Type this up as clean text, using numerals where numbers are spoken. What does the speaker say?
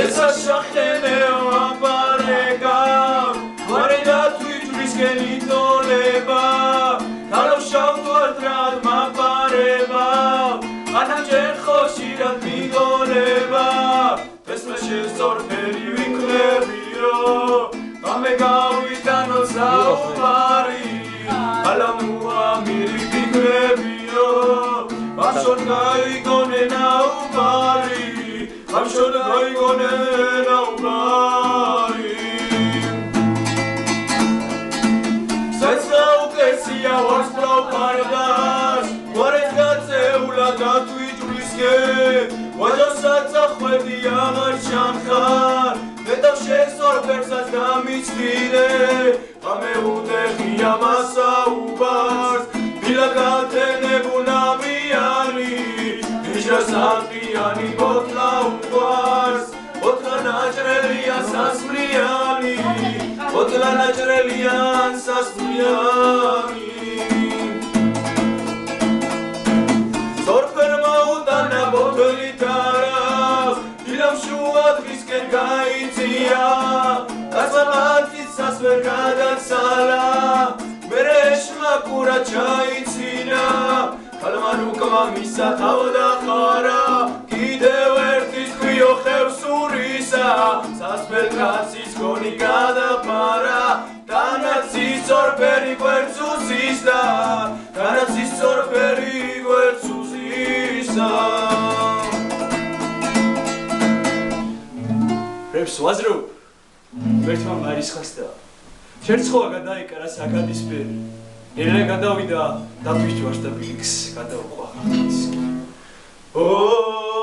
შესაშახენე ამბარეგა ვარედა თვითრის გენიტოლება თავშავთვარდრად მაპარება ანაჯერ ხოშირად მიგონება ესმე შესწორფერი ვიქლებიო ამე გავიტანო საუბარი ალამუა მირი ვიქლებიო ამშორ გაიგონე ნაუბარი ამშორ გაიგონე ნაუბარი სეცაუკესია ვარსპრავ პარდას ვარეთ გაწეულა დათვიჭვრისკე ვაჯოსაც ახვედი აღარ ჩამხარ მეტავ შესწორფერსაც დამიცვიდე ამე უდეხია მასაუბარს დილა გათენებუნამიანი იჟრასანტიანი ბოთლა უყვარს ბოთლა ნაჭრელია სასმლიანი ბოთლა ნაჭრელიან სასმლიანი სორფერმა უდანა ბოთლითარა დილამ შუა დღისკენ გაიწია კაცმამათიცას ვერ გადაცალა მერე შმაკურა ჩაიცინა ქალმანუკმა მისა თავდა ხარა კიდევ ერთის ქვიო ხევსურისა სასმელ კაცის გონი გადაფარა თანაცის წორფერი გვერდს უზისდა თანაცის წორფერი გვერდს უზისდა რებს ვაზრო ერთმა მარისხასდა შერცხოა გადაიკარა საკადისფერი ერე გადავიდა დათვისჯვარს და ბილიქს გადაუყვა ხალხის ო